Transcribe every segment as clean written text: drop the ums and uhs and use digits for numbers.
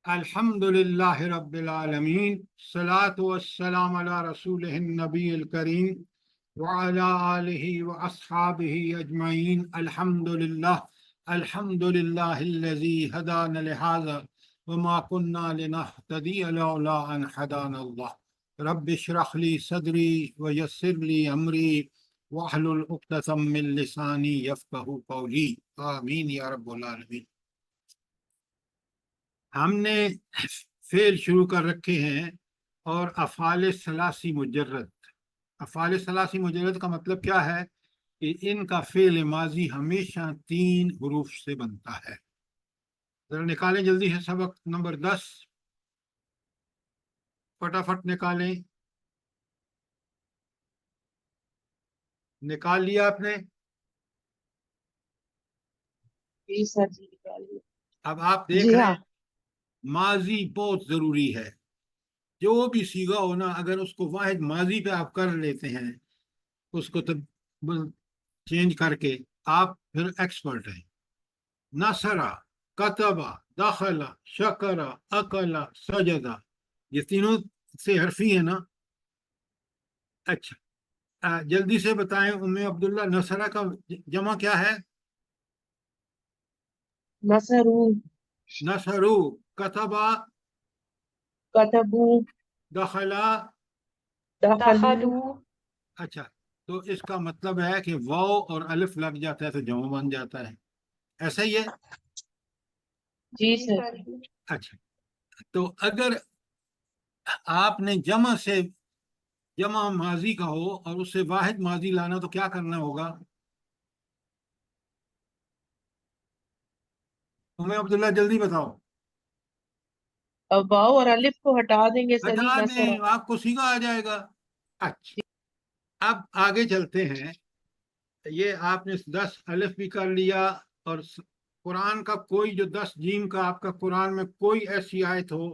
الحمدللہ رب العالمین، الصلاۃ والسلام علی رسولہ النبی الکریم وعلی آلہ واصحابہ اجمعین۔ الحمدللہ الحمدللہ الذی ہدانا لہذا وما کنا لنہتدی لولا ان ہدانا اللہ۔ رب اشرح لی صدری ویسر لی امری واحلل عقدۃ من لسانی یفقہوا قولی، آمین یا رب العالمین۔ ہم نے فعل شروع کر رکھے ہیں اور افعال ثلاثی مجرد۔ افعال ثلاثی مجرد کا مطلب کیا ہے کہ ان کا فعل ماضی ہمیشہ 3 حروف سے بنتا ہے۔ ذرا نکالیں جلدی سے سبق نمبر 10، فٹافٹ نکالیں۔ نکال لیا آپ نے؟ جی سر جی نکالیے۔ اب آپ دیکھ رہے ہیں ماضی بہت ضروری ہے۔ جو بھی صیغہ ہو نا، اگر اس کو واحد ماضی پہ آپ کر لیتے ہیں، اس کو چینج کر کے، آپ پھر ایکسپرٹ ہیں۔ نصرہ، کتبہ، دخلہ، شکرہ، اکلہ، سجدہ، یہ تینوں سے حرفی ہیں نا۔ اچھا، جلدی سے بتائیں ام عبداللہ، نصرہ کا جمع کیا ہے؟ نصرو، نصرو، کتبہ، کتبو، دخلہ۔ دخلو۔ اچھا، تو اس کا مطلب ہے کہ واو اور الف لگ جاتا ہے تو جمع بن جاتا ہے، ایسا ہی ہے؟ جی سر۔ اچھا، تو اگر آپ نے جمع سے جمع ماضی کا ہو اور اس سے واحد ماضی لانا تو کیا کرنا ہوگا؟ تمہیں عبداللہ جلدی بتاؤ۔ اب واو اور الف کو ہٹا دیں گے سر جی، ہٹا نصر۔ دیں، آپ کو سیکھا آ جائے گا۔ اچھا، اب آگے چلتے ہیں۔ یہ آپ نے 10 الف بھی کر لیا، اور قرآن کا کوئی جو 10 جیم کا آپ کا قرآن میں کوئی ایسی آیت ہو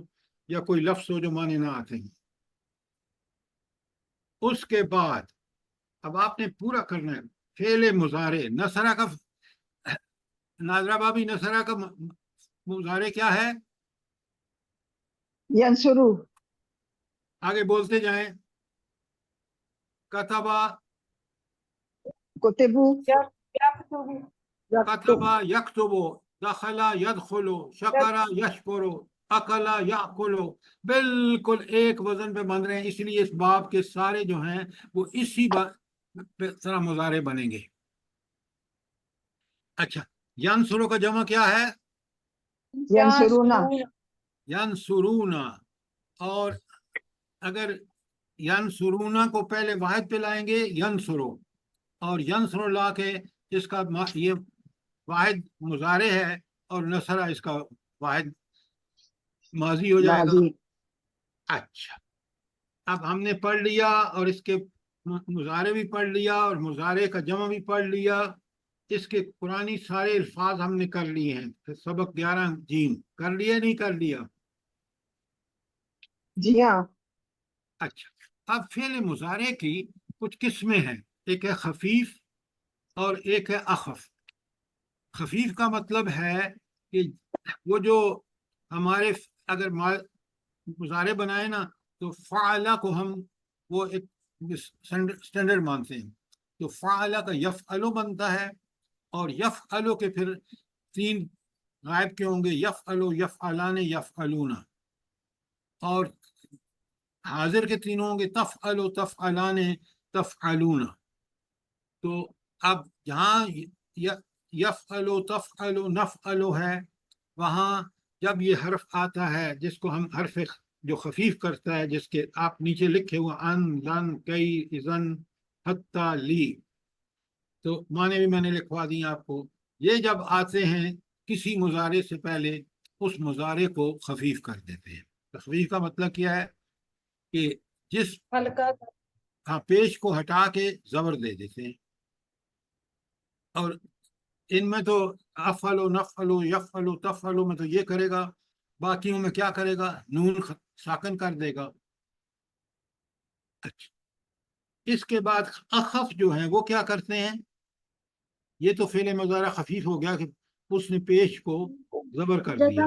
یا کوئی لفظ ہو جو معنی نہ آتے ہیں، اس کے بعد اب آپ نے پورا کرنا ہے فعل مضارع۔ نصرہ کا، ناظرہ بابی، نصرہ کا مضارع کیا ہے؟ ینصرو، آگے بولتے جائیں۔ کتبہ، کتبو، کتبہ یکتبو، دخلا یدخلو، شکرا یشکرو، اکلا یاکلو، بالکل ایک وزن پہ بن رہے ہیں، اس لیے اس باب کے سارے جو ہیں وہ اسی طرح مضارع بنیں گے۔ اچھا، ینصرو کا جمع کیا ہے؟ ینصرونا، ینصرونا، اور اگر ینصرونا کو پہلے واحد پہ لائیں گے ینصرو، اور ینصرو لا کے اس کا یہ واحد مضارع ہے اور نصرہ اس کا واحد ماضی ہو جائے گا۔ ماضی۔ اچھا، اب ہم نے پڑھ لیا اور اس کے مضارع بھی پڑھ لیا اور مضارع کا جمع بھی پڑھ لیا، اس کے قرآنی سارے الفاظ ہم نے کر لیے ہیں۔ پھر سبق 11 جیم کر لیا نہیں کر لیا؟ جی ہاں۔ اچھا، اب فعل مضارع کی کچھ قسمیں ہیں، ایک ہے خفیف اور ایک ہے اخف۔ خفیف کا مطلب ہے کہ وہ جو ہمارے اگر مضارع بنائے نا تو فعلہ کو ہم وہ ایک سٹینڈرڈ مانتے ہیں، تو فعلہ کا یفعلو بنتا ہے، اور یفعلو کے پھر 3 غائب کے ہوں گے، یفعلو، یفعلان، یفعلون، اور حاضر کے 3 ہوں گے، تفعلو، تفعلان، تفعلون۔ تو اب جہاں یفعلو، تفعلو، نفعلو ہے، وہاں جب یہ حرف آتا ہے جس کو ہم حرف جو خفیف کرتا ہے، جس کے آپ نیچے لکھے ہوئے ان، لن، کئی، اذن، حتی، لی، تو معنی بھی میں نے لکھوا دی آپ کو۔ یہ جب آتے ہیں کسی مضارع سے پہلے اس مضارع کو خفیف کر دیتے ہیں۔ تخفیف کا مطلب کیا ہے کہ جس پیش کو ہٹا کے زبر دے دیتے ہیں، اور ان میں تو افعلو، نفعلو، یفعلو، تفعلو میں تو یہ کرے گا، باقیوں میں کیا کرے گا؟ نون ساکن کر دے گا۔ اچھا، اس کے بعد اخف جو ہیں وہ کیا کرتے ہیں؟ یہ تو فعل مضارع خفیف ہو گیا کہ اس نے پیش کو زبر کر دیا۔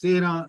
13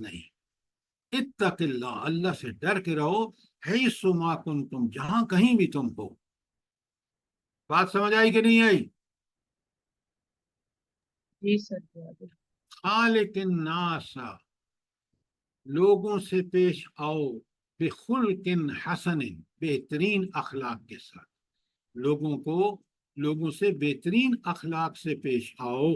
نہیں. اتقِ اللہ، اللہ سے ڈر کے رہو، حیث ما کنتم، جہاں کہیں بھی تم ہو. بات سمجھ آئی کہ نہیں آئی؟ جی سر جواب ہے۔ خالق الناس، لوگوں سے پیش آؤ، بخلق حسن، بہترین اخلاق کے ساتھ. لوگوں سے بہترین اخلاق سے پیش آؤ.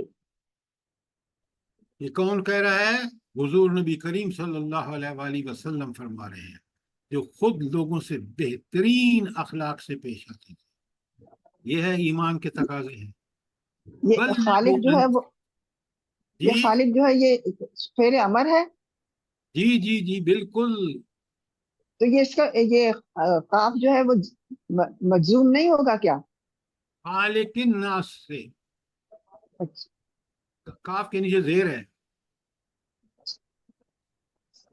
یہ کون کہہ رہا ہے؟ حضور نبی کریم صلی اللہ علیہ وآلہ وسلم فرما رہے ہیں، جو خود لوگوں سے بہترین اخلاق سے پیش آتے ہیں. یہ ہے ایمان کے تقاضے ہیں. یہ خالق جو ہے وہ، جی یہ خالق جو ہے یہ فعل امر ہے. جی جی جی بالکل. تو یہ اس کا یہ قاف جو ہے وہ مجزوم نہیں ہوگا کیا؟ خالق الناس سے اچھا، کاف کے نیچے زیر ہے.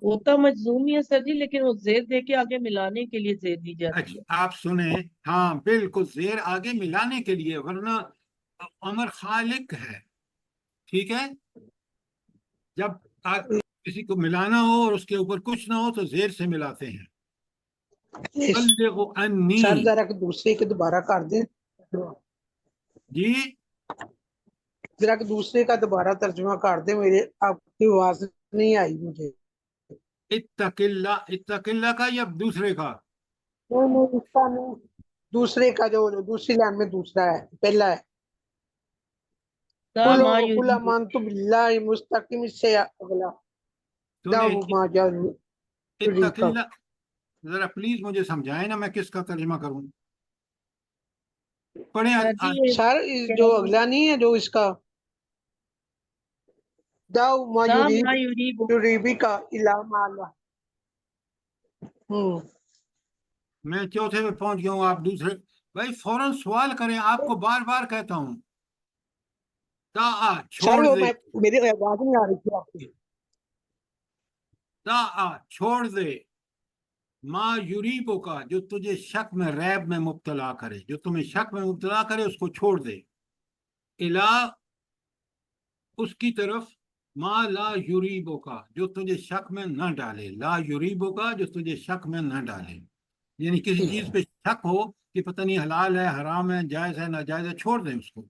ہوتا مجزوم ہی ہے سر جی، لیکن وہ زیر دے کے آگے ملانے کے لیے زیر دی جاتی اچھا ہے۔ آپ سنیں، ہاں بالکل زیر آگے ملانے کے لیے، ورنہ امر خالق ہے. ٹھیک ہے، جب کسی کو ملانا ہو اور اس کے اوپر کچھ نہ ہو تو زیر سے ملاتے ہیں. بلغوا انی. سر ذرا کہ دوسرے کے دوبارہ کر دیں، جی ذرا کہ دوسرے کا دوبارہ ترجمہ کر دیں، میرے آپ کی آواز نہیں آئی مجھے. اتق اللہ کا یا دوسرے کا؟ نہیں اس کا نہیں، دوسرے کا جو دوسری لائن میں دوسرا ہے، پہلا ہے دا ما قل یرید آمنت باللہ مستقیم سے اگلا دا سنیں ما اتق یریکم. اللہ، ذرا پلیز مجھے سمجھائیں نا، میں کس کا ترجمہ کروں؟ پڑھیں سر جی یہ سر جو اگلا نہیں ہے جو اس کا دا ما دا یرید ما یرید یریبی کا الا ما اللہ. میں چوتھے میں پہنچ گیا ہوں، آپ دوسرے. بھائی فوراً سوال کریں، آپ کو بار بار کہتا ہوں. سر چھوڑ وہ دے، میں میری آواز نہیں آ رہی تھی آپ کی. چھوڑ دے، ما یریبو کا، جو تجھے شک میں ریب میں مبتلا کرے، جو تمہیں شک میں مبتلا کرے اس کو چھوڑ دے. الا، اس کی طرف، ما لا یریبو کا، جو تجھے شک میں نہ ڈالے. لا یریبو کا، جو تجھے شک میں نہ ڈالے. یعنی کسی چیز پہ شک ہو کہ پتہ نہیں حلال ہے حرام ہے جائز ہے ناجائز ہے، چھوڑ دیں اس کو،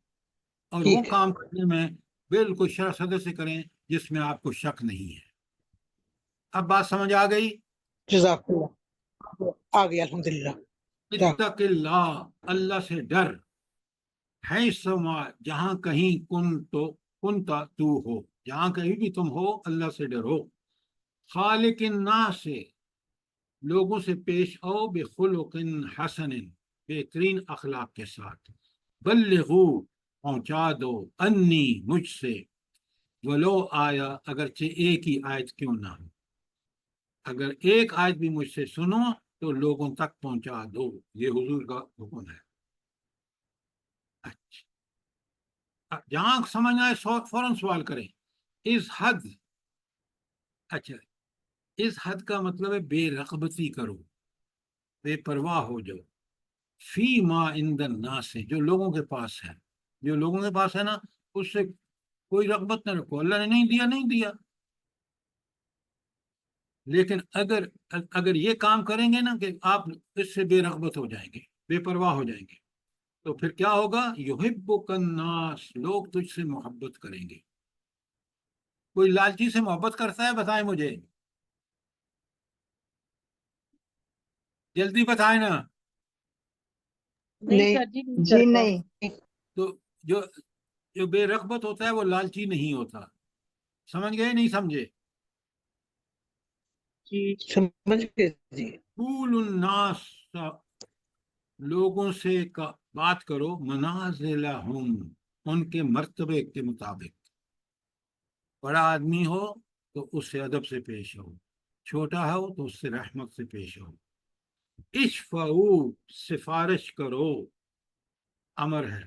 اور وہ ٹھیک ہے، کام کرنے میں بالکل شرح صدر سے کریں جس میں آپ کو شک نہیں ہے. اب بات سمجھ آ گئی؟ جزاک اللہ آ گیا الحمدللہ. اتق اللہ، اللہ سے ڈر. ہے سما، جہاں کہیں کنتا تو ہو، جہاں کہیں بھی تم ہو اللہ سے ڈرو. خالق الناس سے، لوگوں سے پیش آؤ، بخلق حسن، بہترین اخلاق کے ساتھ. بلغو، پہنچا دو، انی، مجھ سے، ولو آیا، اگرچہ ایک ہی آیت کیوں نہ ہو. اگر ایک آیت بھی مجھ سے سنو تو لوگوں تک پہنچا دو. یہ حضور کا حکم ہے. اچھا، جہاں سمجھنا ہے فوراً سوال کریں. اس حد، اچھا، اس حد کا مطلب ہے بے رغبتی کرو، بے پرواہ ہو جاؤ. فی ما عند الناس سے، جو لوگوں کے پاس ہے، جو لوگوں کے پاس ہے نا، اس سے کوئی رغبت نہ رکھو. اللہ نے نہیں دیا، نہیں دیا. لیکن اگر یہ کام کریں گے نا کہ آپ اس سے بے رغبت ہو جائیں گے، بے پرواہ ہو جائیں گے، تو پھر کیا ہوگا؟ یحبک الناس، لوگ تجھ سے محبت کریں گے. کوئی لالچی سے محبت کرتا ہے؟ بتائیں مجھے، جلدی بتائیں نا. نہیں نہیں سر جی نہیں جی کرتا۔ نہیں. تو جو بے رغبت ہوتا ہے وہ لالچی نہیں ہوتا. سمجھ گئے نہیں سمجھے؟ جی سمجھ گئے جی. قول الناس، لوگوں سے بات کرو، منازلہم، ان کے مرتبے کے مطابق. بڑا آدمی ہو تو اس سے ادب سے پیش ہو، چھوٹا ہو تو اس سے رحمت سے پیش ہو. اشفعو، سفارش کرو، امر ہے.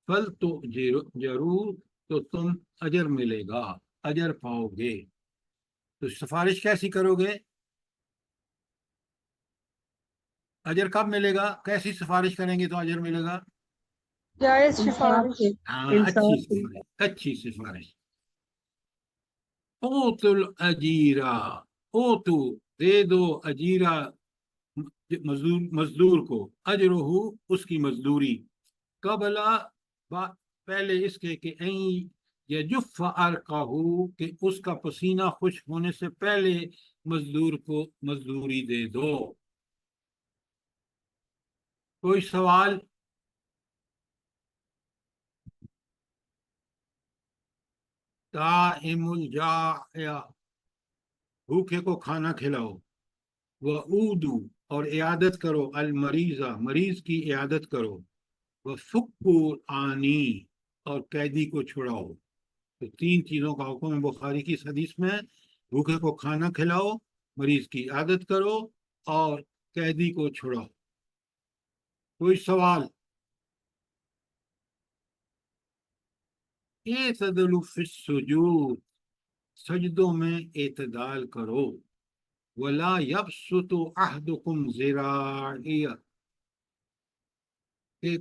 پھل تو ضرور، تو تم اجر ملے گا، اجر پاؤ گے. تو سفارش کیسی کرو گے؟ اجر کب ملے گا؟ کیسی سفارش کریں گے تو اجر ملے گا؟ جائز انصاف سفارش۔ سے، ہاں، اچھی انصاف سے۔ سفارش، اچھی سفارش. اوتو الاجیرا، اوتو دے دو، اجیرا مزدور کو، اجرہ اس کی مزدوری، قبلا پہلے اس کے کہ این یجف عرقہ، کہ اس کا پسینہ خشک ہونے سے پہلے مزدور کو مزدوری دے دو۔ کوئی سوال؟ طاعم الجائع، بھوکے کو کھانا کھلاؤ، وعودو اور عیادت کرو، المریضہ مریض کی عیادت کرو، وفکو آنی اور قیدی کو چھڑاؤ۔ تو تین چیزوں کا حکم ہے بخاری کی اس حدیث میں، بھوکے کو کھانا کھلاؤ، مریض کی عادت کرو اور قیدی کو چھڑاؤ۔ کوئی سوال؟ اعتدلوا فی السجود، سجدوں میں اعتدال کرو، ولا یبسط احدکم ذراعی، کہ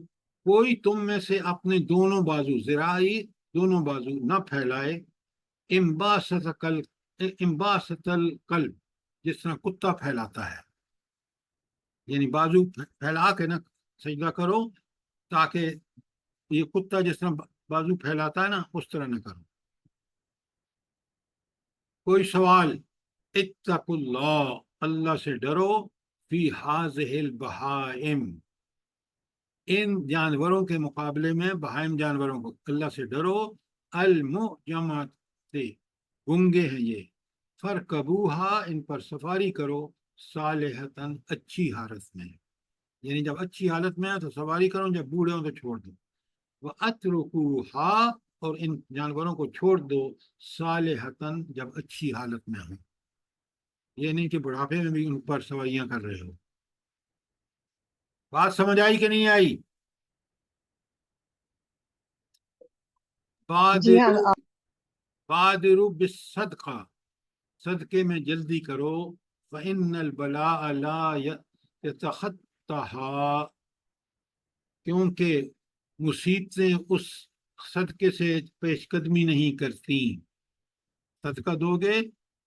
کوئی تم میں سے اپنے دونوں بازو، ذراعی دونوں بازو نہ پھیلائے، انباسط القلب، جس طرح کتا پھیلاتا ہے، یعنی بازو پھیلا کے نہ سجدہ کرو، تاکہ یہ کتا جس طرح بازو پھیلاتا ہے نا اس طرح نہ کرو۔ کوئی سوال؟ اتقوا اللہ، اللہ سے ڈرو، فی ہذہ البہائم، ان جانوروں کے مقابلے میں، بہائم جانوروں کو اللہ سے ڈرو، المعجمات سے، گنگے ہیں یہ، فرکبوہا ان پر سواری کرو، صالحتاً اچھی حالت میں، یعنی جب اچھی حالت میں ہے تو سواری کرو، جب بوڑھے ہوں تو چھوڑ دو، وَأَتْرُكُوهَا اور ان جانوروں کو چھوڑ دو، صالحتاً جب اچھی حالت میں ہوں، یہ نہیں کہ بڑھاپے میں بھی ان پر سواریاں کر رہے ہو۔ بات سمجھ آئی کہ نہیں آئی؟ جی ہاں بادرو بادرو بالصدقہ، صدقے میں جلدی کرو، فإن البلاء لا يتخطاها، کیونکہ مصیبتیں اس صدقے سے پیش قدمی نہیں کرتی، صدقہ دو گے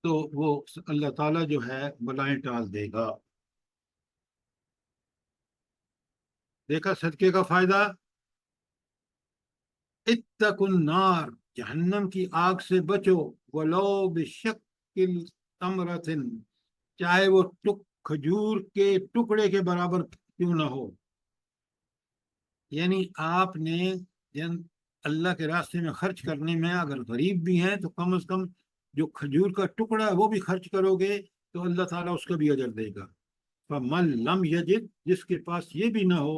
تو وہ اللہ تعالیٰ جو ہے بلائیں ٹال دے گا۔ دیکھا صدقے کا فائدہ؟ اتقوا النار، جہنم کی آگ سے بچو، ولو بشق تمرۃ، چاہے وہ کھجور کے ٹکڑے کے برابر کیوں نہ ہو، یعنی آپ نے اللہ کے راستے میں خرچ کرنے میں اگر غریب بھی ہیں تو کم از کم جو کھجور کا ٹکڑا ہے وہ بھی خرچ کرو گے تو اللہ تعالیٰ اس کا بھی اجر دے گا۔ فَمَن لَمْ يَجِدْ، جس کے پاس یہ بھی نہ ہو،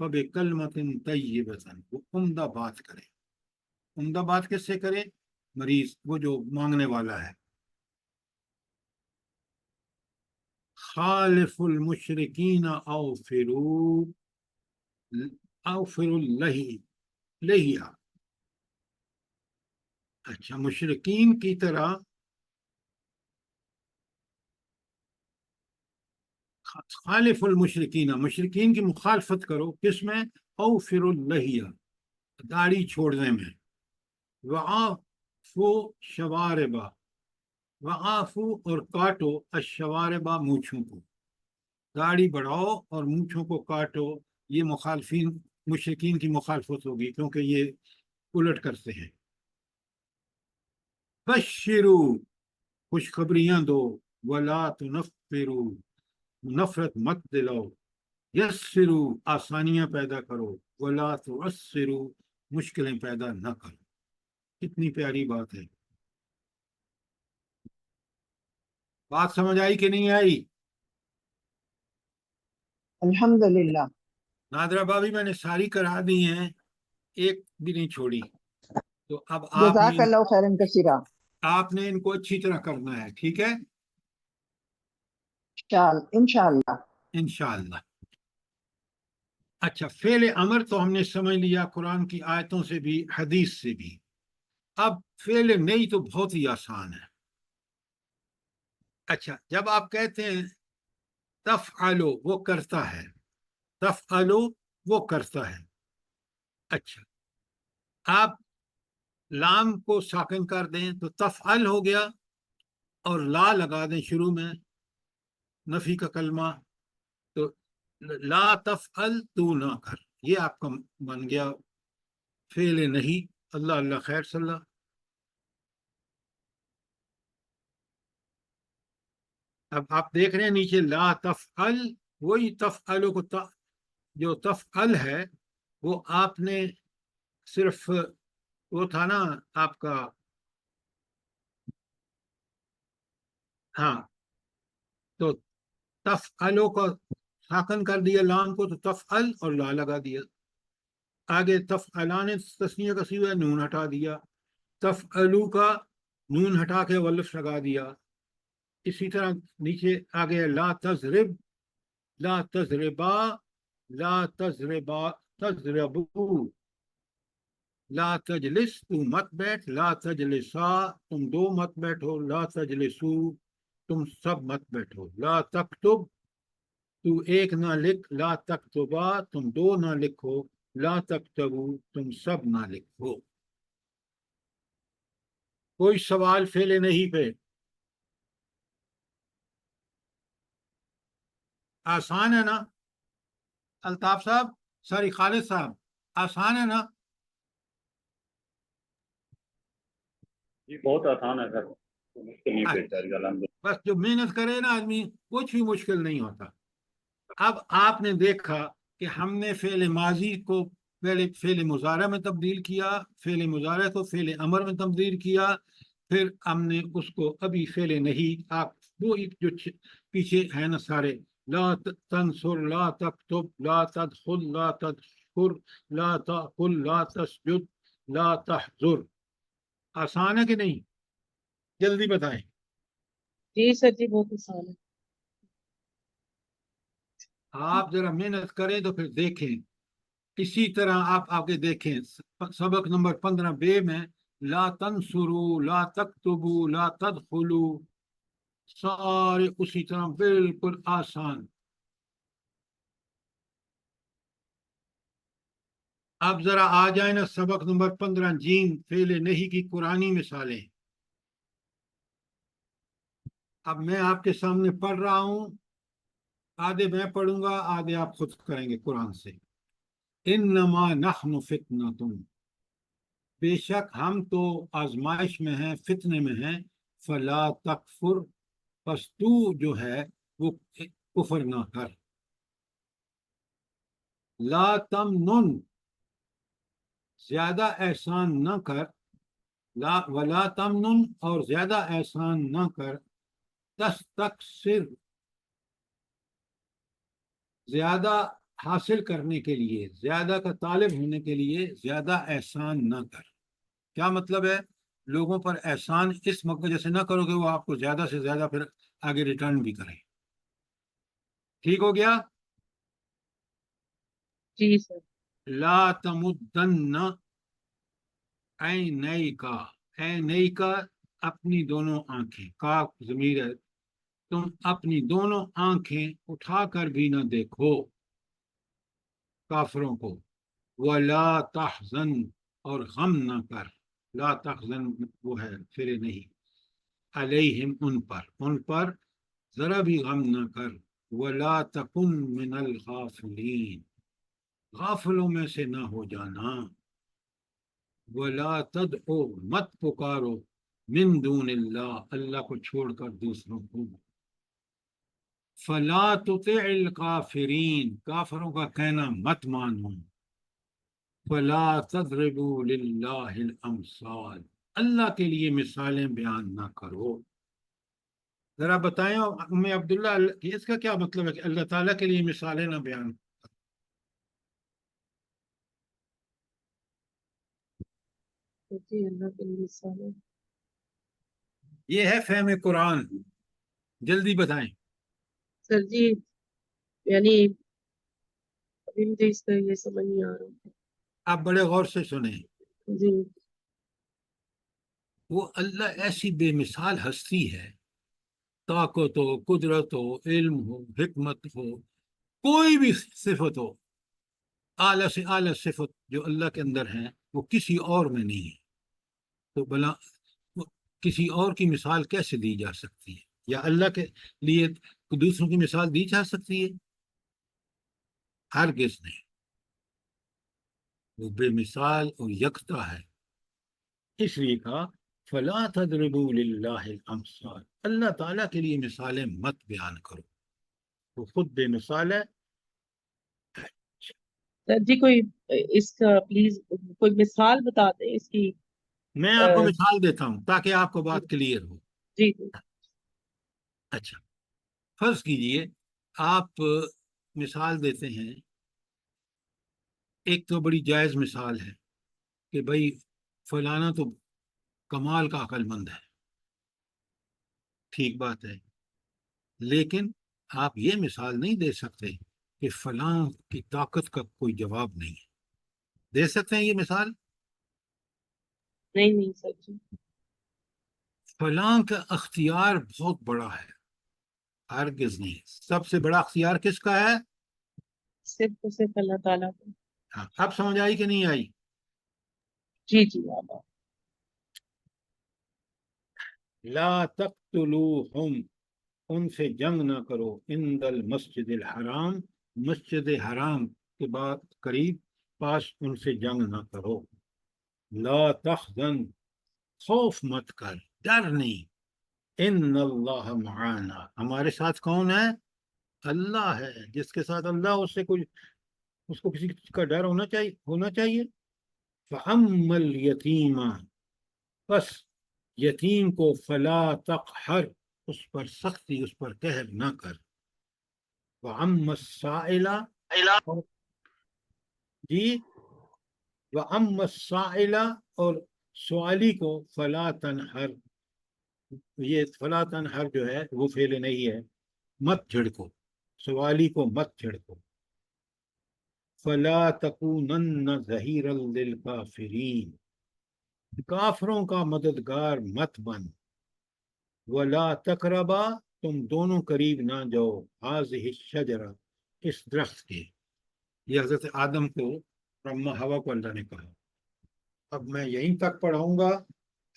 فَبِكَلْمَةٍ طَيِّبَةٍ، وہ عمدہ بات کرے۔ عمدہ بات کس سے کرے؟ مریض، وہ جو مانگنے والا ہے۔ خالف المشرکین اوفروا لہیا، اچھا مشرکین کی طرح، خالف المشرکین، مشرکین کی مخالفت کرو، کس میں؟ اوفروا لہیا، داڑھی چھوڑنے میں، وعافو شواربا، وعافو اور کاٹو، الشواربا مونچھوں کو، داڑھی بڑھاؤ اور مونچھوں کو کاٹو، یہ مشرکین کی مخالفت ہوگی کیونکہ یہ الٹ کرتے ہیں۔ بشرو، خوشخبریاں دو، ولا تنفرو، نفرت مت دلاؤ، یسرو، آسانیاں پیدا کرو، ولا تعسرو، مشکلیں پیدا نہ کرو۔ کتنی پیاری بات ہے۔ بات سمجھ آئی کہ نہیں آئی؟ الحمدللہ۔ نادرہ بابی میں نے ساری کرا دی ہیں، ایک بھی نہیں چھوڑی، تو اب جزاک اللہ خیرن کثیرہ، آپ نے ان کو اچھی طرح کرنا ہے، ٹھیک ہے؟ انشاءاللہ۔ انشاءاللہ۔ اچھا، فعل امر تو ہم نے سمجھ لیا قرآن کی آیتوں سے بھی حدیث سے بھی، اب فعل نہیں تو بہت ہی آسان ہے۔ اچھا، جب آپ کہتے ہیں تفعلو، وہ کرتا ہے، تفعلو وہ کرتا ہے، اچھا آپ لام کو ساکن کر دیں تو تفعل ہو گیا، اور لا لگا دیں شروع میں نفی کا کلمہ، تو لا تفعل، تو نہ کر، یہ آپ کا بن گیا فعل نہیں۔ اللہ اللہ خیر صلی اللہ۔ اب آپ دیکھ رہے ہیں نیچے لا تفعل، وہی تفعلوں کو جو تفعل ہے وہ آپ نے صرف وہ تھا نا آپ کا، ہاں، تو تفعلوں کا ساکن کر دیا لام کو، تو تفعل اور لا لگا دیا۔ آگے تفعلان تثنیہ کا صیغہ ہے، نون ہٹا دیا۔ تفعلو کا نون ہٹا کے والف لگا دیا۔ اسی طرح نیچے آگے لا تضرب، لا تضربا، لا تضربا، تضربو، لا تجلس، تو مت بیٹھ، لا تجلسا، تم دو مت بیٹھو، لا تجلسو، تم سب مت بیٹھو، لا تکتب، تو ایک نہ لکھ، لا تکتبا، تم دو نہ لکھو، لا تکتبو، تم سب نہ لکھو۔ کوئی سوال فعل نہیں پہ؟ آسان ہے نا الطاف صاحب، سوری خالد صاحب، آسان ہے نا؟ جی بہت آسان ہے سر، مشکل نہیں پیش آئی الحمد بس جو محنت کرے نا آدمی، کچھ بھی مشکل نہیں ہوتا۔ اب آپ نے دیکھا کہ ہم نے فعل ماضی کو پہلے فعل مضارع میں تبدیل کیا، فعل مضارع کو فعل امر میں تبدیل کیا، پھر ہم نے اس کو ابھی فعل نہیں، آپ وہ جو پیچھے ہیں نا سارے، لا تنصر، لا تکتب، لا تدخل، لا تذکر، لا تأکل، لا تسجد، لا تحضر، آسان ہے کہ نہیں؟ جلدی بتائیں۔ جی سر جی بہت آسان ہے۔ آپ ذرا محنت کریں تو پھر دیکھیں۔ اسی طرح آپ آگے دیکھیں سبق نمبر 15 بے میں لا تنصروا، لا تکتبوا، لا تدخلوا، سارے اسی طرح بالکل آسان۔ اب ذرا آ جائیں نا سبق نمبر 15 جیم، فعل نہیں کی قرآنی مثالیں۔ اب میں آپ کے سامنے پڑھ رہا ہوں، آدھے میں پڑھوں گا، آدھے آپ خود کریں گے قرآن سے۔ انما نحن فتنۃ، بے شک ہم تو آزمائش میں ہیں، فتنے میں ہیں، فلا تکفر، پس تو جو ہے وہ کفر نہ کر، لا تمنن، زیادہ احسان نہ کر، لا ولا تمنن، اور زیادہ احسان نہ کر، تستکثر، زیادہ حاصل کرنے کے لیے، زیادہ کا طالب ہونے کے لیے زیادہ احسان نہ کر۔ کیا مطلب ہے؟ لوگوں پر احسان اس وجہ سے نہ کرو کہ وہ آپ کو زیادہ سے زیادہ پھر آگے ریٹرن بھی کریں۔ ٹھیک ہو گیا؟ جی سر۔ لا تمدن عینیکا، عینیکا اپنی دونوں آنکھیں، کاف ضمیر ہے، تم اپنی دونوں آنکھیں اٹھا کر بھی نہ دیکھو کافروں کو، ولا تحزن، اور غم نہ کر، لا تحزن وہ ہے پھر نہیں، علیہم ان پر ذرا بھی غم نہ کر، ولا تکن من الغافلین، غافلوں میں سے نہ ہو جانا، ولا تدعو، مت پکارو، من دون اللہ، اللہ کو چھوڑ کر دوسروں کو، فلا تطع الکافرین، کافروں کا کہنا مت مانو، فلا تضربوا للہ الامثال، اللہ کے لیے مثالیں بیان نہ کرو۔ ذرا بتائیں ام عبداللہ، اس کا کیا مطلب ہے کہ اللہ تعالیٰ کے لیے مثالیں نہ بیان؟ جی اللہ کے لیے مثال ہے۔ یہ ہے فہم قرآن، جلدی بتائیں۔ سر جی یعنی ابھی مجھے اس کا یہ سمجھ نہیں آ رہا۔ آپ بڑے غور سے سنیں، جی وہ اللہ ایسی بے مثال ہستی ہے، طاقت ہو، قدرت ہو، علم ہو، حکمت ہو، کوئی بھی صفت ہو، اعلیٰ سے اعلیٰ صفت جو اللہ کے اندر ہیں وہ کسی اور میں نہیں ہے۔ تو بلا کسی اور کی مثال کیسے دی جا سکتی ہے؟ یا اللہ کے لیے دوسروں کی مثال دی جا سکتی ہے؟ ہرگز نہیں، وہ بے مثال اور یکتا ہے۔ اس لیے کہا فلا تضربوا للہ الامثال، اللہ تعالیٰ کے لیے مثالیں مت بیان کرو، وہ خود بے مثال ہے۔ سر جی کوئی اس کا پلیز کوئی مثال بتا دیں اس کی۔ میں آپ کو مثال دیتا ہوں تاکہ آپ کو بات کلیئر ہو۔ جی جی اچھا، فرض کیجئے آپ مثال دیتے ہیں، ایک تو بڑی جائز مثال ہے کہ بھائی فلانا تو کمال کا عقل مند ہے، ٹھیک بات ہے، لیکن آپ یہ مثال نہیں دے سکتے کہ فلاں کی طاقت کا کوئی جواب نہیں ہے۔ دے سکتے ہیں یہ مثال؟ نہیں سر جی، فلاں کا اختیار بہت بڑا ہے، ہرگز نہیں۔ سب سے بڑا اختیار کس کا ہے؟ صرف اور صرف اللہ تعالیٰ کو۔ ہاں، اب سمجھ آئی کہ نہیں آئی؟ جی جی آپ لا تقتلوہم، ان سے جنگ نہ کرو، عند المسجد الحرام، مسجد حرام کے بعد قریب پاس ان سے جنگ نہ کرو۔ لا تحزن، خوف مت کر، ڈر نہیں، ان اللہ معانا، ہمارے ساتھ کون ہے؟ اللہ ہے۔ جس کے ساتھ اللہ، اس کو کسی کا ڈر ہونا چاہیے۔ فَأَمَّا الْيَتِيمَ، بس یتیم کو فلا تقہر، اس پر سختی، اس پر قہر نہ کر۔ وَأَمَّا السَّائِلَ، جی، وَأَمَّا السَّائِلَ، اور سوالی کو فلا تنہر، یہ فلا تنہر جو ہے وہ فعل نہیں ہے، مت جھڑکو، سوالی کو مت جھڑکو۔ فلا تکونن ظہیرا للکافرین، کافروں کا مددگار مت بن۔ ولا تقربا، تم دونوں قریب نہ جاؤ، ہذہ الشجرہ، اس درخت کے۔ یہ حضرت آدم کو رمہ ہوا کو اللہ نے کہا۔ اب میں یہیں تک پڑھاؤں گا،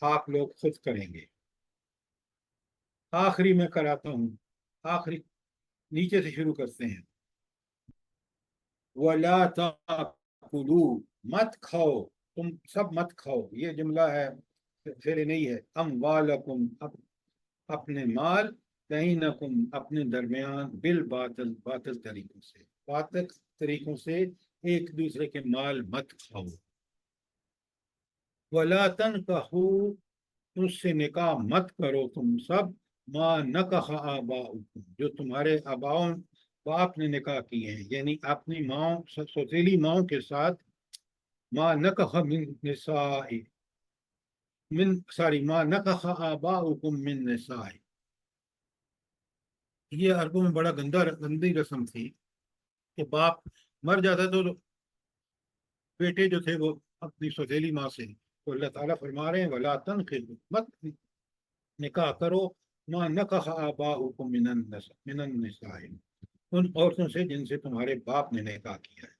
آپ لوگ خود کریں گے۔ آخری میں کراتا ہوں، آخری نیچے سے شروع کرتے ہیں۔ ولا تاکلوا، مت کھاؤ، تم سب مت کھاؤ، یہ جملہ ہے، فعل نہیں ہے۔ اموالکم، اپنے مال، بینکم، اپنے درمیان، بالباطل، باطل طریقوں سے، باطل طریقوں سے ایک دوسرے کے مال مت کھاؤ۔ ولا تنکحوا، اس سے نکاح مت کرو تم سب، ما نکح آباؤکم، جو تمہارے آباؤں باپ نے نکاح کیے ہیں، یعنی اپنی ماں، سوتیلی ماں کے ساتھ۔ ما نکح من نساء، ما نکح آباؤکم من نساء، یہ عربوں میں بڑا گندی رسم تھی کہ باپ مر جاتا تو بیٹے جو تھے وہ اپنی سوتیلی ماں سے، تو اللہ تعالیٰ فرما رہے ہیں ولا تنکحوا، مت نکاح کرو، ما نکح آباؤکم من النساء، ان عورتوں سے جن سے تمہارے باپ نے نکاح کیا ہے۔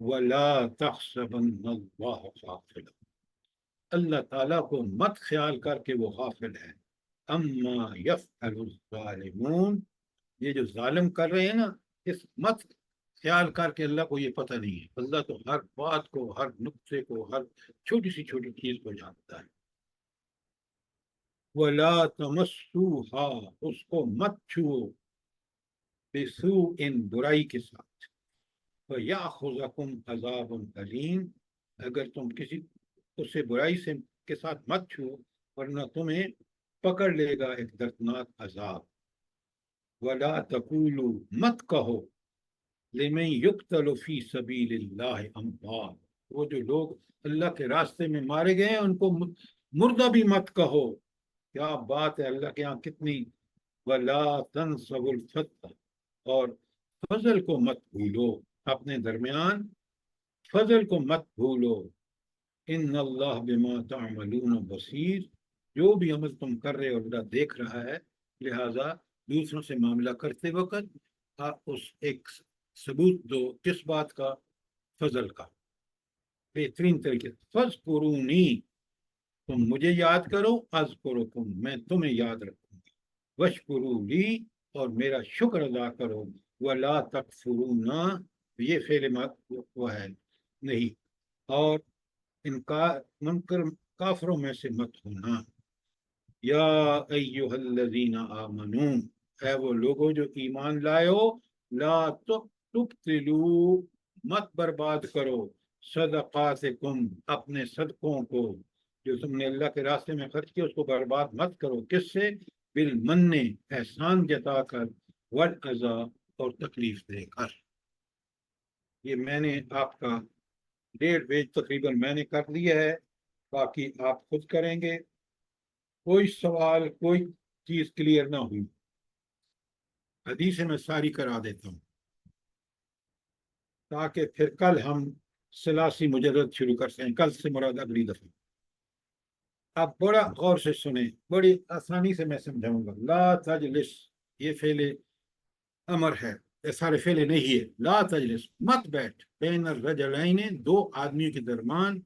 ولا تحسبن اللہ غافلا، اللہ تعالیٰ کو مت خیال کر کے وہ غافل ہے۔ اما یفعل الظالمون، یہ جو ظالم کر رہے ہیں نا، اس مت خیال کر کے اللہ کو یہ پتہ نہیں ہے، اللہ تو ہر بات کو، ہر نقطے کو، ہر چھوٹی سی چھوٹی چیز کو جانتا ہے۔ ولا تمسوها، اس کو مت چھو، بسوء، برائی کے ساتھ، فَيَأْخُذَكُمْ عَذَابٌ أَلِيمٌ، اگر تم کسی اس سے برائی سے کے ساتھ مت چھو، ورنہ تمہیں پکڑ لے گا ایک دردناک عذاب۔ وَلَا تَقُولُوا، مت کہو، لِمَن يُقْتَلُ فِي سَبِيلِ اللَّهِ أَمْوَاتٌ، وہ جو لوگ اللہ کے راستے میں مارے گئے ہیں ان کو مردہ بھی مت کہو۔ کیا بات ہے، اللہ کے یہاں کتنی۔ وَلَا تَنْسَوُا الْفَضْلَ، اور فضل کو مت بھولو، اپنے درمیان فضل کو مت بھولو۔ ان اللہ بما تعملون بصیر، جو بھی عمل تم کر رہے ہو اللہ دیکھ رہا ہے، لہذا دوسروں سے معاملہ کرتے وقت آپ اس ایک ثبوت دو، کس بات کا؟ فضل کا، بہترین طریقے۔ فَاذْكُرُونِی، تم مجھے یاد کرو، اذکرکم، میں تمہیں یاد رکھوں گا، واشکروا لی، اور میرا شکر ادا کرو، ولا تکفرون، یہ فعل وہ ہے نہیں، اور منکر کافروں میں سے مت ہونا۔ یا ایہا الذین آمنون، اے وہ لوگوں جو ایمان لائے ہو، لا تبطلوا، مت برباد کرو، صدقاتکم، اپنے صدقوں کو، جو تم نے اللہ کے راستے میں خرچ کیا اس کو برباد مت کرو۔ کس سے؟ بالمن، احسان جتا کر، والاذی، اور تکلیف دے کر۔ یہ میں نے آپ کا 1.5 پیج تقریباً میں نے کر لیا ہے، باقی آپ خود کریں گے۔ کوئی سوال، کوئی چیز کلیئر نہ ہوئی، حدیثیں میں ساری کرا دیتا ہوں تاکہ پھر کل ہم ثلاثی مجرد شروع کر سکیں، کل سے مراد اگلی دفعہ۔ آپ بڑا غور سے سنیں، بڑی آسانی سے میں سمجھاؤں گا۔ لا تجلس، یہ فعل امر ہے، یہ سارے فعل نہیں ہے۔ لا تجلس، مت بیٹھ، بین الرجلین، 2 آدمیوں کے درمیان،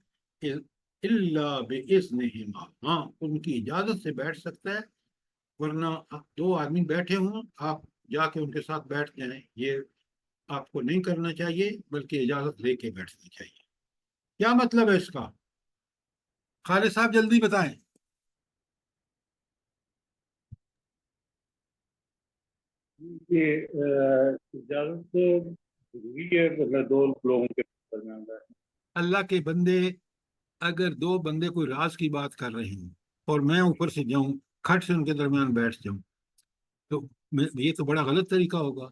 الا باذنہما، ہاں ان کی اجازت سے بیٹھ سکتا ہے، ورنہ 2 آدمی بیٹھے ہوں آپ جا کے ان کے ساتھ بیٹھ جائیں، یہ آپ کو نہیں کرنا چاہیے، بلکہ اجازت لے کے بیٹھنا چاہیے۔ کیا مطلب ہے اس کا؟ خالد صاحب جلدی بتائیں۔ یہ اجازت ضروری ہے، مطلب 2 لوگوں کے درمیان بیٹھنا؟ اللہ کے بندے، اگر 2 بندے کوئی راز کی بات کر رہے ہیں اور میں اوپر سے جاؤں، کھٹ سے ان کے درمیان بیٹھ جاؤں، تو یہ تو بڑا غلط طریقہ ہوگا۔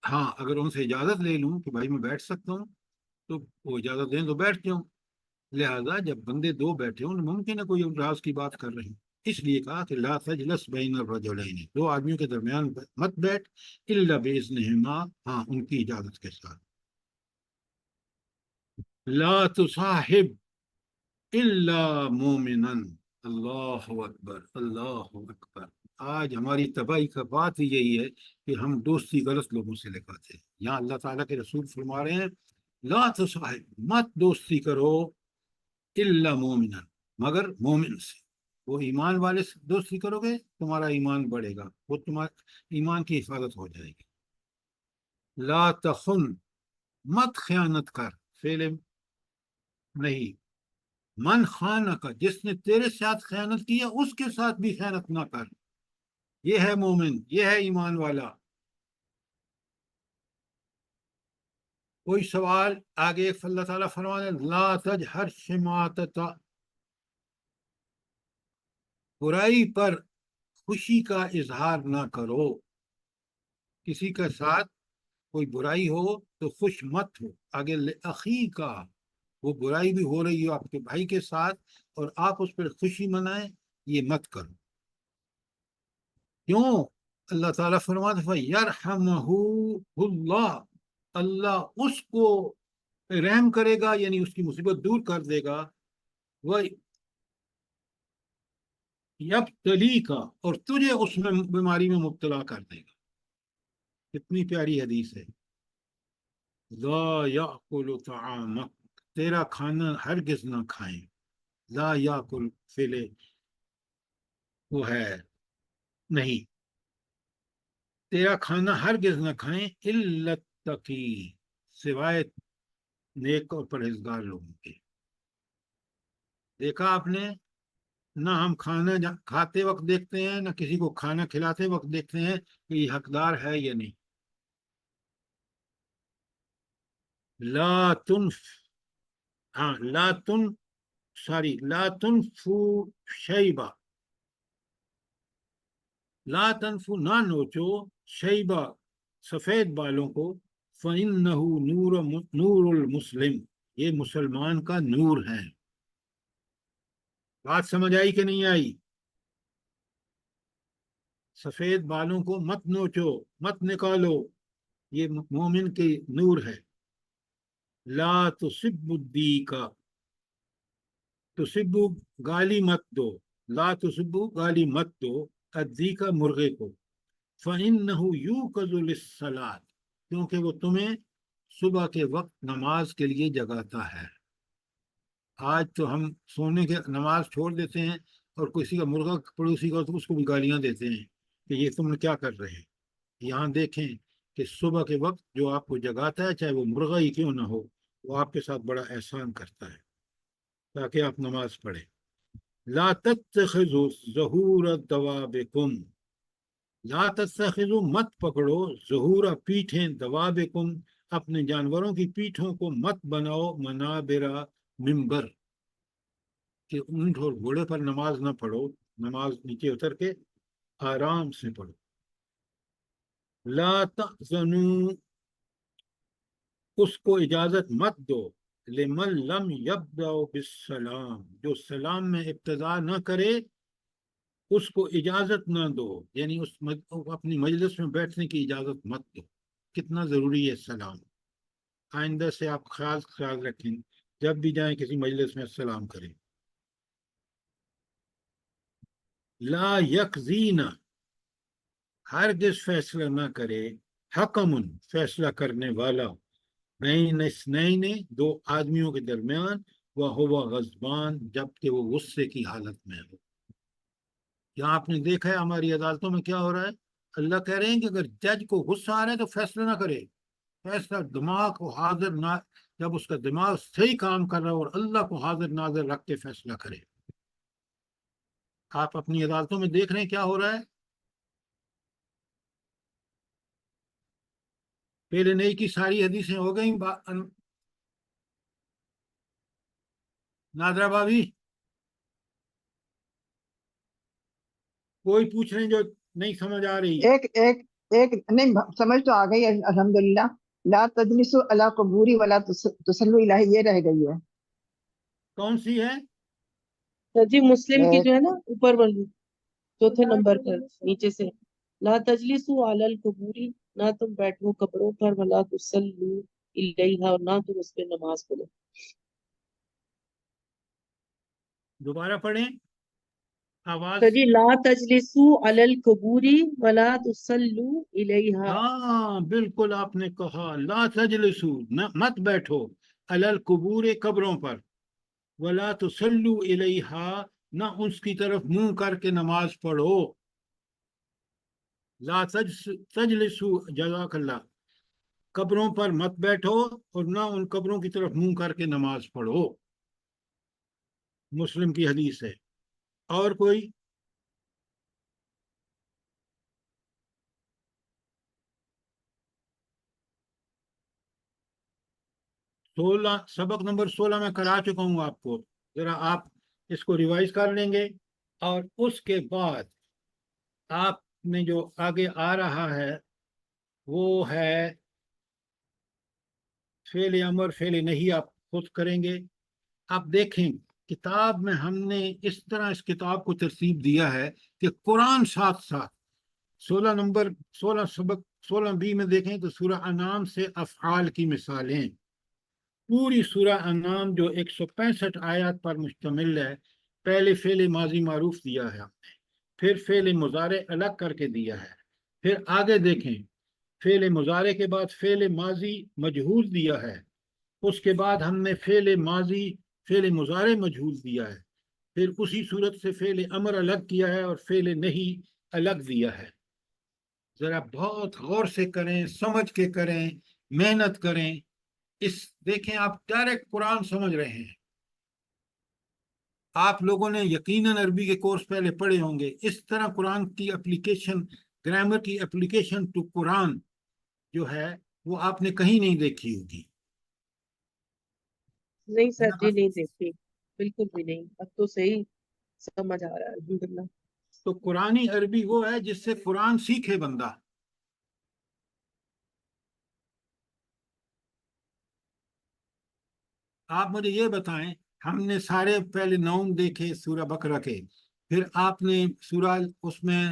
ہاں اگر ان سے اجازت لے لوں کہ بھائی میں بیٹھ سکتا ہوں، تو وہ اجازت دیں تو بیٹھ جاؤں۔ لہذا جب بندے 2 بیٹھے ہوں، ممکن ہے کوئی راز کی بات کر رہے ہیں، اس لیے کہا کہ لا تجلس بین الرجلین، 2 آدمیوں کے درمیان مت بیٹھ، الا باذنہما، ہاں ان کی اجازت کے ساتھ۔ لا تصاحب الا مومنا، اللہ اکبر، اللہ اکبر۔ آج ہماری تباہی کا بات ہی یہی ہے کہ ہم دوستی غلط لوگوں سے لگاتے ہیں۔ یہاں اللہ تعالیٰ کے رسول فرما رہے ہیں لا تصاحب، مت دوستی کرو، الا مومنا، مگر مومن سے۔ وہ ایمان والے سے دوستی کرو گے تمہارا ایمان بڑھے گا، وہ تمہارے ایمان کی حفاظت ہو جائے گی۔ لا تخن، مت خیانت کر، فعل نہیں، من خانہ کا، جس نے تیرے ساتھ خیانت کی ہے اس کے ساتھ بھی خیانت نہ کر، یہ ہے مومن، یہ ہے ایمان والا۔ کوئی سوال؟ آگے اللہ تعالیٰ فرمانے لا تجہر شماتتا، برائی پر خوشی کا اظہار نہ کرو، کسی کے ساتھ کوئی برائی ہو تو خوش مت ہو، آگے اخی کا، وہ برائی بھی ہو رہی ہو آپ کے بھائی کے ساتھ اور آپ اس پر خوشی منائیں، یہ مت کرو۔ کیوں؟ اللہ تعالیٰ فرماتے ہیں یرحمہ اللہ، اللہ اس کو رحم کرے گا، یعنی اس کی مصیبت دور کر دے گا، وہ یبتلی کا، اور تجھے اس میں بیماری میں مبتلا کر دے گا۔ کتنی پیاری حدیث ہے، لا یاکل طعامک، تیرا کھانا ہرگز نہ کھائیں، لا یاکل فعل وہ ہے نہیں، تیرا کھانا ہرگز نہ کھائیں، الا التقی، سوائے نیک اور پرہیزگار لوگوں کے۔ دیکھا آپ نے، نہ ہم کھانا کھاتے وقت دیکھتے ہیں، نہ کسی کو کھانا کھلاتے وقت دیکھتے ہیں کہ یہ حقدار ہے یا نہیں۔ لا تنف، ہاں لا تنفو شیبہ، لا تنفو، نہ نوچو، شیبہ، سفید بالوں کو، فإنہ نور المسلم، یہ مسلمان کا نور ہے۔ بات سمجھ آئی کہ نہیں آئی؟ سفید بالوں کو مت نوچو، مت نکالو، یہ مومن کی نور ہے۔ لا تصب الدیکا، تصب گالی مت دو، لا تصب گالی مت دو، الدیکا مرغے کو، فإنہ یوقظ للصلاۃ، کیونکہ وہ تمہیں صبح کے وقت نماز کے لیے جگاتا ہے۔ آج تو ہم سونے کے نماز چھوڑ دیتے ہیں اور کسی کا مرغا پڑوسی کا تو اس کو بھی گالیاں دیتے ہیں کہ یہ تم کیا کر رہے ہیں۔ یہاں دیکھیں کہ صبح کے وقت جو آپ کو جگاتا ہے چاہے وہ مرغا ہی کیوں نہ ہو، وہ آپ کے ساتھ بڑا احسان کرتا ہے تاکہ آپ نماز پڑھیں۔ لا تتخذوا ظہور دوابکم، لا تتخذوا مت پکڑو ظہور پیٹھیں دوابکم اپنے جانوروں کی پیٹھوں کو مت بناؤ منابرا ممبر، کہ اونٹ اور گھوڑے پر نماز نہ پڑھو، نماز نیچے اتر کے آرام سے پڑھو۔ لا تأذنوا، اس کو اجازت مت دو، لمن لم یبدأ بالسلام، جو سلام میں ابتدا نہ کرے اس کو اجازت نہ دو، یعنی اپنی مجلس میں بیٹھنے کی اجازت مت دو۔ کتنا ضروری ہے سلام، آئندہ سے آپ خیال رکھیں، جب بھی جائیں کسی مجلس میں سلام کریں۔ لا یکزین، ہرگز فیصلہ نہ کرے، حکم، فیصلہ کرنے والا، بین اثنین، دو آدمیوں کے درمیان، وہو غضبان، جبکہ وہ غصے کی حالت میں ہو۔ یہاں آپ نے دیکھا ہے ہماری عدالتوں میں کیا ہو رہا ہے، اللہ کہہ رہے ہیں کہ اگر جج کو غصہ آ رہا ہے تو فیصلہ نہ کرے، فیصلہ دماغ کو حاضر نہ، جب اس کا دماغ صحیح کام کر رہا ہو اور اللہ کو حاضر ناظر رکھ کے فیصلہ کرے۔ آپ اپنی عدالتوں میں دیکھ رہے ہیں کیا ہو رہا ہے۔ پہلے نئی کی ساری حدیثیں ہو گئیں نادرا بھابھی، کوئی پوچھ رہے ہیں جو نہیں سمجھ آ رہی؟ ایک نہیں سمجھ تو آ گئی الحمدللہ۔ لا تجلسوا علی قبوری ولا تصلوا الیہ، یہ رہ گئی ہے۔ کون سی ہے؟ سر جی مسلم کی جو ہے نا اوپر والی چوتھے نمبر پر نیچے سے، لا تجلسوا علی القبوری، نہ تم بیٹھو قبروں پر، ولا تصلوا الیہا، اور نہ تم اس پہ نماز پڑھو۔ دوبارہ پڑھیں آواز۔ سر جی لا تجلسوا علی القبوری ولا تصلوا الیہا۔ ہاں بالکل آپ نے کہا، لا تجلسو، مت بیٹھو، علی القبور، قبروں پر، ولا تصلوا الیہا، نہ اس کی طرف منہ کر کے نماز پڑھو۔ لا تجلسو، جزاک اللہ، قبروں پر مت بیٹھو اور نہ ان قبروں کی طرف منہ کر کے نماز پڑھو۔ مسلم کی حدیث ہے۔ اور کوئی؟ سبق نمبر 16 میں کرا چکا ہوں آپ کو، ذرا آپ اس کو ریوائز کر لیں گے، اور اس کے بعد آپ نے جو آگے آ رہا ہے وہ ہے فعل امر فعل نہیں، آپ خود کریں گے۔ آپ دیکھیں کتاب میں ہم نے اس طرح اس کتاب کو ترتیب دیا ہے کہ قرآن ساتھ ساتھ 16 سبق 16B میں دیکھیں تو سورہ انعام سے افعال کی مثالیں، پوری سورہ انعام جو 165 آیات پر مشتمل ہے، پہلے فعل ماضی معروف دیا ہے ہم نے، پھر فعل مضارع الگ کر کے دیا ہے، پھر آگے دیکھیں فعل مضارع کے بعد فعل ماضی مجہول دیا ہے، اس کے بعد ہم نے فعل ماضی فعل مضارع مجہول دیا ہے، پھر اسی صورت سے فعل امر الگ کیا ہے اور فعل نہیں الگ دیا ہے۔ ذرا بہت غور سے کریں، سمجھ کے کریں، محنت کریں، دیکھیں آپ ڈائریکٹ قرآن سمجھ رہے ہیں۔ آپ لوگوں نے یقیناً عربی کے کورس پہلے پڑھے ہوں گے، اس طرح قرآن کی اپلیکیشن، گرامر کی اپلیکیشن ٹو قرآن جو ہے وہ آپ نے کہیں نہیں دیکھی ہوگی۔ نہیں سر جی نہیں دیکھی، بالکل بھی نہیں، اب تو صحیح سمجھ آ رہا ہے الحمدللہ۔ تو قرآنی عربی وہ ہے جس سے قرآن سیکھے بندہ۔ آپ مجھے یہ بتائیں، ہم نے سارے پہلے نون دیکھے سورہ بقرہ کے، پھر آپ نے سورہ اس میں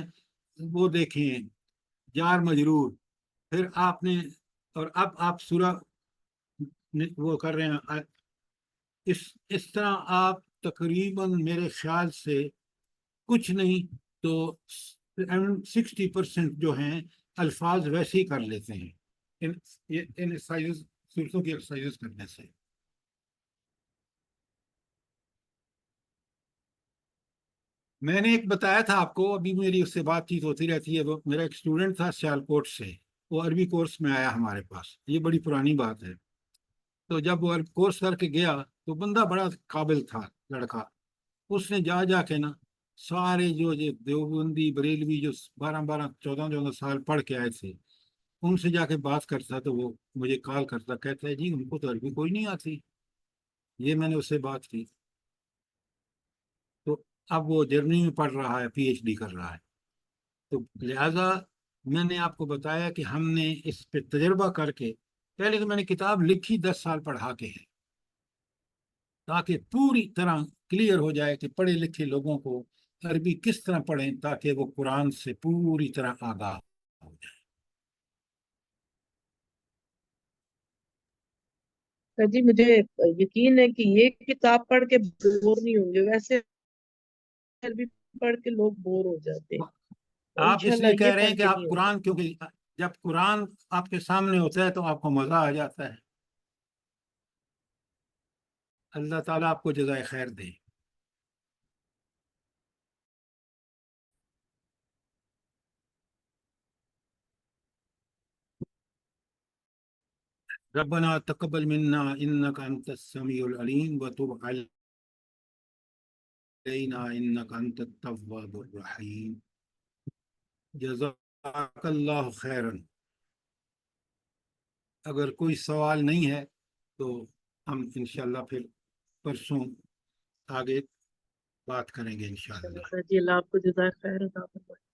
وہ دیکھے جار مجرور، پھر آپ نے، اور اب آپ سورہ وہ کر رہے ہیں، اس طرح آپ تقریباً میرے خیال سے کچھ نہیں تو 60% جو ہیں الفاظ ویسے ہی کر لیتے ہیں ان صورتوں کی ایکسرسائز کرنے سے۔ میں نے ایک بتایا تھا آپ کو، ابھی میری اس سے بات چیت ہوتی رہتی ہے، وہ میرا ایک اسٹوڈنٹ تھا سیالکوٹ سے، وہ عربی کورس میں آیا ہمارے پاس، یہ بڑی پرانی بات ہے۔ تو جب وہ کورس کر کے گیا تو بندہ بڑا قابل تھا لڑکا، اس نے جا کے نا سارے جو دیوبندی بریلوی جو 12 14 14 سال پڑھ کے آئے تھے، ان سے جا کے بات کرتا، تو وہ مجھے کال کرتا، کہتا ہے جی ان کو تو عربی کوئی نہیں آتی۔ یہ میں نے اس سے بات کی، تو اب وہ جرمنی میں پڑھ رہا ہے، پی ایچ ڈی کر رہا ہے۔ تو لہذا میں نے آپ کو بتایا کہ ہم نے اس پہ تجربہ کر کے، پہلے تو میں نے کتاب لکھی 10 سال پڑھا کے ہے، تاکہ پوری طرح کلیئر ہو جائے کہ پڑھے لکھے لوگوں کو عربی کس طرح پڑھیں تاکہ وہ قرآن سے پوری طرح آگاہ ہو جائے۔ جی مجھے یقین ہے کہ یہ کتاب پڑھ کے بور نہیں ہوں گے، ویسے عربی پڑھ کے لوگ بور ہو جاتے ہیں، آپ اس انشاءاللہ لیے یہ کہہ رہے ہیں پڑھ کہ کے آپ نہیں ہوگا۔ قرآن، کیونکہ جب قرآن آپ کے سامنے ہوتا ہے تو آپ کو مزہ آ جاتا ہے۔ اللہ تعالیٰ آپ کو جزائے خیر دے۔ ربنا تقبل منا انك انت السميع العليم وتب علينا انك انت التواب الرحيم۔ جزاک اللہ خیرا۔ اگر کوئی سوال نہیں ہے تو ہم انشاءاللہ پھر پرسوں آگے بات کریں گے انشاءاللہ۔ جی اللہ آپ کو جزائے خیر عطا فرمائے۔